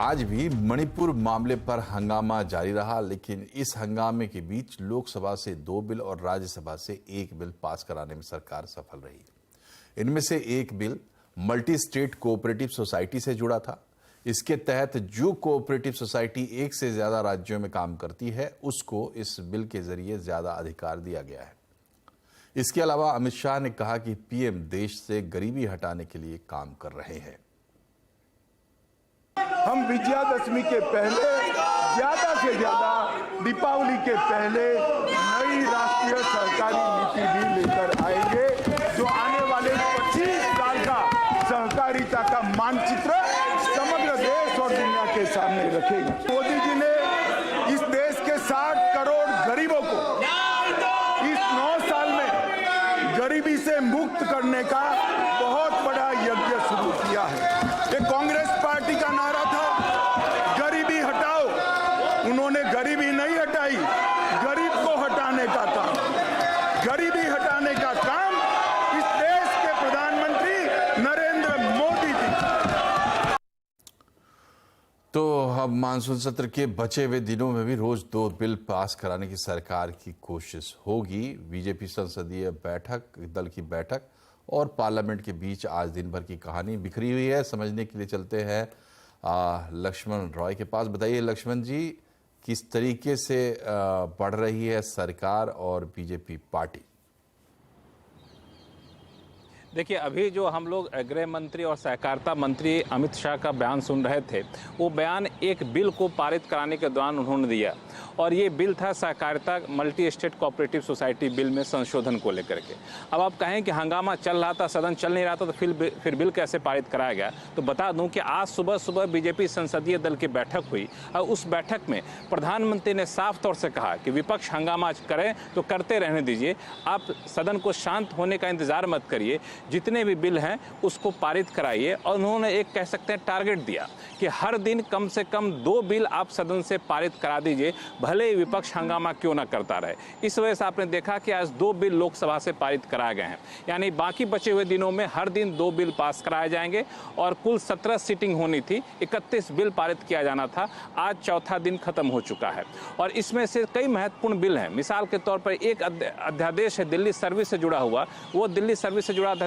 आज भी मणिपुर मामले पर हंगामा जारी रहा, लेकिन इस हंगामे के बीच लोकसभा से 2 बिल और राज्यसभा से 1 बिल पास कराने में सरकार सफल रही। इनमें से एक bill multi state cooperative society से जुड़ा था। इसके तहत जो कोऑपरेटिव सोसाइटी एक से ज्यादा राज्यों में काम करती है, उसको इस बिल के जरिए ज्यादा अधिकार दिया गया है। इसके अलावा अमित शाह ने कहा कि पीएम देश से गरीबी हटाने के लिए काम कर रहे हैं। हम विजयादशमी के पहले ज्यादा से ज्यादा दीपावली के पहले नई राष्ट्रीय सहकारी नीति भी लेकर आएंगे, जो आने वाले 25 साल का सहकारिता का मानचित्र समग्र देश और दुनिया के सामने रखेगा। मोदी जी ने इस देश के 60 करोड़ गरीबों को इस 9 साल में गरीबी से मुक्त करने का बहुत बड़ा यज्ञ शुरू किया है। ये कांग्रेस पार्टी का नारा था, गरीबी हटाओ। उन्होंने गरीबी नहीं हटाई, गरीब को हटाने का काम, गरीबी हटाने का काम इस देश के प्रधानमंत्री नरेंद्र मोदी जी। तो अब मानसून सत्र के बचे हुए दिनों में भी रोज 2 बिल पास कराने की सरकार की कोशिश होगी। बीजेपी संसदीय दल की बैठक और पार्लियामेंट के बीच आज दिन भर की कहानी बिखरी हुई है। समझने के लिए चलते हैं लक्ष्मण रॉय के पास। बताइए लक्ष्मण जी, किस तरीके से बढ़ रही है सरकार और बीजेपी पार्टी? देखिए, अभी जो हम लोग गृह मंत्री और सहकारिता मंत्री अमित शाह का बयान सुन रहे थे, वो बयान एक बिल को पारित कराने के दौरान उन्होंने दिया, और ये बिल था सहकारिता multi state cooperative society bill में संशोधन को लेकर के। अब आप कहें कि हंगामा चल रहा था, सदन चल नहीं रहा था, तो फिर बिल कैसे पारित कराया गया? तो बता दूं कि आज सुबह बीजेपी संसदीय दल की बैठक हुई, और उस बैठक में प्रधानमंत्री ने साफ तौर से कहा कि विपक्ष हंगामा करें तो करते रहने दीजिए, आप सदन को शांत होने का इंतजार मत करिए, जितने भी बिल हैं उसको पारित कराइए। और उन्होंने एक कह सकते हैं टारगेट दिया कि हर दिन कम से कम 2 बिल आप सदन से पारित करा दीजिए, भले ही विपक्ष हंगामा क्यों ना करता रहे। इस वजह से आपने देखा कि आज 2 बिल लोकसभा से पारित कराए गए हैं, यानी बाकी बचे हुए दिनों में हर दिन 2 बिल पास कराए जाएंगे। और कुल 17 सीटिंग होनी थी, 31 बिल पारित किया जाना था, आज चौथा दिन खत्म हो चुका है। और इसमें से कई महत्वपूर्ण बिल हैं। मिसाल के तौर पर एक अध्यादेश है दिल्ली सर्विस से जुड़ा हुआ, वो दिल्ली सर्विस से जुड़ा अध्यादेश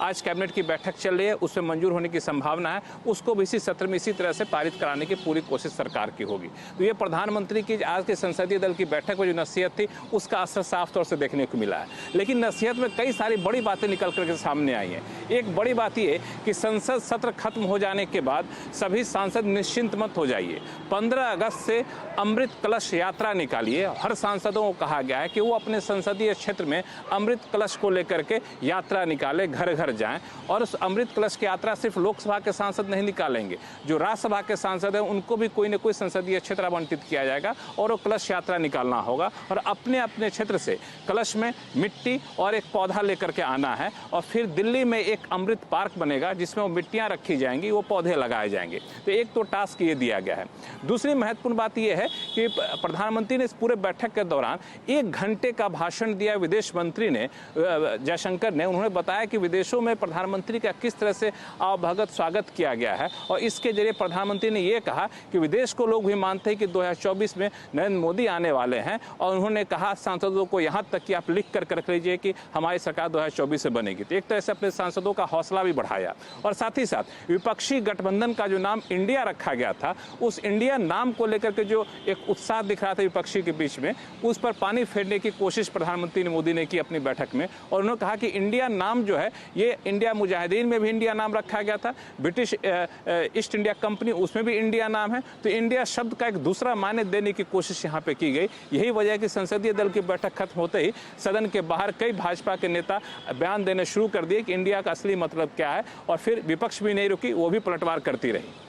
आज कैबिनेट की बैठक चल रही है, उसमें मंजूर होने की संभावना है। उसको भी इसी सत्र में इसी तरह से पारित कराने की पूरी कोशिश सरकार की होगी। तो ये प्रधानमंत्री की आज के संसदीय दल की बैठक में जो नसीहत थी, उसका असर साफ तौर से देखने को मिला है। लेकिन नसीहत में कई सारी बड़ी बातें निकल करके सामने आई हैं। एक बड़ी बात यह कि संसद सत्र खत्म हो जाने के बाद सभी सांसद निश्चिंत मत हो जाइए। 15 अगस्त से अमृत कलश यात्रा निकालिए। हर सांसदों को कहा गया है कि वो अपने संसदीय क्षेत्र में अमृत कलश को लेकर के यात्रा निकाले, घर घर जाएं। और उस अमृत कलश की यात्रा सिर्फ लोकसभा के सांसद नहीं निकालेंगे, जो राज्यसभा के सांसद हैं उनको भी कोई न कोई संसदीय क्षेत्र आवंटित किया जाएगा, और वो कलश यात्रा निकालना होगा। और अपने अपने क्षेत्र से कलश में मिट्टी और एक पौधा लेकर के आना है, और फिर दिल्ली में एक अमृत पार्क बनेगा जिसमें वो मिट्टियां रखी जाएंगी, वो पौधे लगाए जाएंगे। तो एक तो टास्क ये दिया गया है। दूसरी महत्वपूर्ण बात यह है कि प्रधानमंत्री ने इस पूरे बैठक के दौरान 1 घंटे का भाषण दिया। विदेश मंत्री ने, जयशंकर ने, उन्होंने बताया कि विदेशों में प्रधानमंत्री का किस तरह से आवभगत स्वागत किया गया है। और इसके जरिए प्रधानमंत्री ने यह कहा कि विदेश को लोग भी मानते हैं कि 2024 में नरेंद्र मोदी आने वाले हैं। और उन्होंने कहा सांसदों को यहाँ तक कि आप लिख कर रख लीजिए कि हमारी सरकार 2024 से बनेगी। तो एक तरह से अपने सांसदों का हौसला भी बढ़ाया। और साथ ही साथ विपक्षी गठबंधन का जो नाम इंडिया रखा गया था, उस इंडिया नाम को लेकर के जो एक उत्साह दिख रहा था विपक्षी के बीच में, उस पर पानी फेरने की कोशिश प्रधानमंत्री मोदी ने की अपनी बैठक में। और उन्होंने कहा कि इंडिया नाम जो है, ये इंडिया मुजाहिदीन में भी इंडिया नाम रखा गया था, ब्रिटिश ईस्ट इंडिया कंपनी उसमें भी इंडिया नाम है। तो इंडिया शब्द का एक दूसरा मायने देने की कोशिश यहाँ पे की गई। यही वजह है कि संसदीय दल की बैठक खत्म होते ही सदन के बाहर कई भाजपा के नेता बयान देने शुरू कर दिए कि इंडिया का असली मतलब क्या है। और फिर विपक्ष भी नहीं रुकी, वो भी पलटवार करती रही।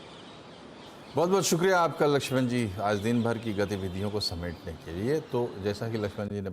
बहुत बहुत शुक्रिया आपका लक्ष्मण जी, आज दिन भर की गतिविधियों को समेटने के लिए। तो जैसा कि लक्ष्मण जी ने